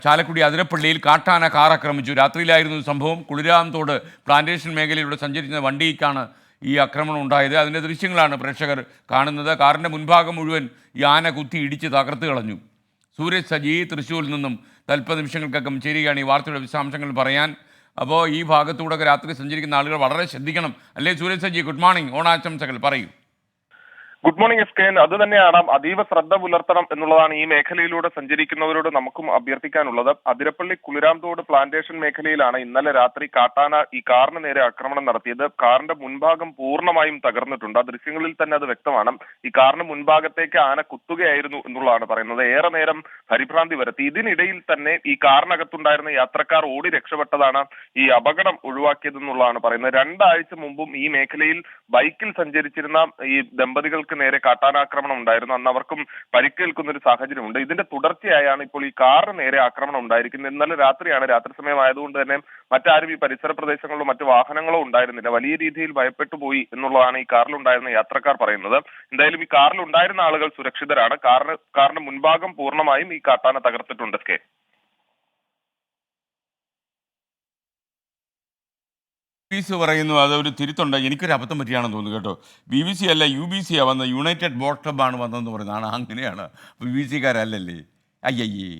ചാലക്കുടി അതിരപ്പള്ളിയിൽ കാട്ടാന കാർ ആക്രമിച്ചു. രാത്രിയിലായിരുന്നു സംഭവം. കുളിരാംതോട് പ്ലാന്റേഷൻ മേഖലയിലൂടെ സഞ്ചരിക്കുന്ന വണ്ടിക്കാണ് ഈ ആക്രമണം ഉണ്ടായത്. അതിൻ്റെ ദൃശ്യങ്ങളാണ് പ്രേക്ഷകർ കാണുന്നത്. കാറിൻ്റെ മുൻഭാഗം മുഴുവൻ ഈ ആന കുത്തി ഇടിച്ച് തകർത്ത് കളഞ്ഞു. സൂരജ് സജി തൃശ്ശൂരിൽ നിന്നും നിമിഷങ്ങൾക്കകം ചേരുകയാണ് ഈ വാർത്തയുടെ വിശദാംശങ്ങൾ പറയാൻ. അപ്പോൾ ഈ ഭാഗത്തൂടെ രാത്രി സഞ്ചരിക്കുന്ന ആളുകൾ വളരെ ശ്രദ്ധിക്കണം അല്ലേ സൂരജ് സജി? ഗുഡ് മോർണിംഗ്, ഓണാശംസകൾ പറയൂ. Good morning S K. അത് തന്നെയാണ്, അതീവ ശ്രദ്ധ പുലർത്തണം എന്നുള്ളതാണ് ഈ മേഖലയിലൂടെ സഞ്ചരിക്കുന്നവരോട് നമുക്കും അഭ്യർത്ഥിക്കാനുള്ളത്. അതിരപ്പള്ളി കുളിരാംതോട് പ്ലാന്റേഷൻ മേഖലയിലാണ് ഇന്നലെ രാത്രി കാട്ടാന ഈ കാറിന് നേരെ ആക്രമണം നടത്തിയത്. കാറിന്റെ മുൻഭാഗം പൂർണ്ണമായും തകർന്നിട്ടുണ്ട്. ആ ദൃശ്യങ്ങളിൽ തന്നെ അത് വ്യക്തമാണ്. ഈ കാറിന് മുൻഭാഗത്തേക്ക് ആന കുത്തുകയായിരുന്നു എന്നുള്ളതാണ് പറയുന്നത്. ഏറെ നേരം പരിഭ്രാന്തി വരുത്തി. ഇതിനിടയിൽ തന്നെ ഈ കാറിനകത്തുണ്ടായിരുന്ന യാത്രക്കാർ ഓടി രക്ഷപ്പെട്ടതാണ് ഈ അപകടം ഒഴിവാക്കിയതെന്നുള്ളതാണ് പറയുന്നത്. 2 ആഴ്ച മുമ്പും ഈ മേഖലയിൽ ബൈക്കിൽ സഞ്ചരിച്ചിരുന്ന ഈ ദമ്പതികൾ നേരെ കാട്ടാനാക്രമണം ഉണ്ടായിരുന്നു. അന്ന് അവർക്കും പരിക്കേൽക്കുന്ന ഒരു സാഹചര്യമുണ്ട്. ഇതിന്റെ തുടർച്ചയായാണ് ഇപ്പോൾ ഈ കാറിന് നേരെ ആക്രമണം ഉണ്ടായിരിക്കുന്നത്. ഇന്നലെ രാത്രിയാണ്. രാത്രി സമയമായതുകൊണ്ട് തന്നെ മറ്റാരും ഈ പരിസര പ്രദേശങ്ങളിലോ മറ്റു വാഹനങ്ങളോ ഉണ്ടായിരുന്നില്ല. വലിയ രീതിയിൽ ഭയപ്പെട്ടു പോയി എന്നുള്ളതാണ് ഈ കാറിലുണ്ടായിരുന്ന യാത്രക്കാർ പറയുന്നത്. എന്തായാലും ഈ കാറിലുണ്ടായിരുന്ന ആളുകൾ സുരക്ഷിതരാണ്. കാറിന്റെ മുൻഭാഗം പൂർണ്ണമായും ഈ കാട്ടാന തകർത്തിട്ടുണ്ട്. BBC പറയുന്നു അതൊരു തിരുത്തുണ്ട്. എനിക്കൊരു അബദ്ധം പറ്റിയാണെന്ന് തോന്നുന്നു കേട്ടോ. BBC അല്ല UBC വന്നത്, യുണൈറ്റഡ് ബോട്ട് ക്ലബ്ബാണ് വന്നതെന്ന് പറയുന്നതാണ്. അങ്ങനെയാണ്. BBC കാരല്ലല്ലേ? അയ്യയ്യേ.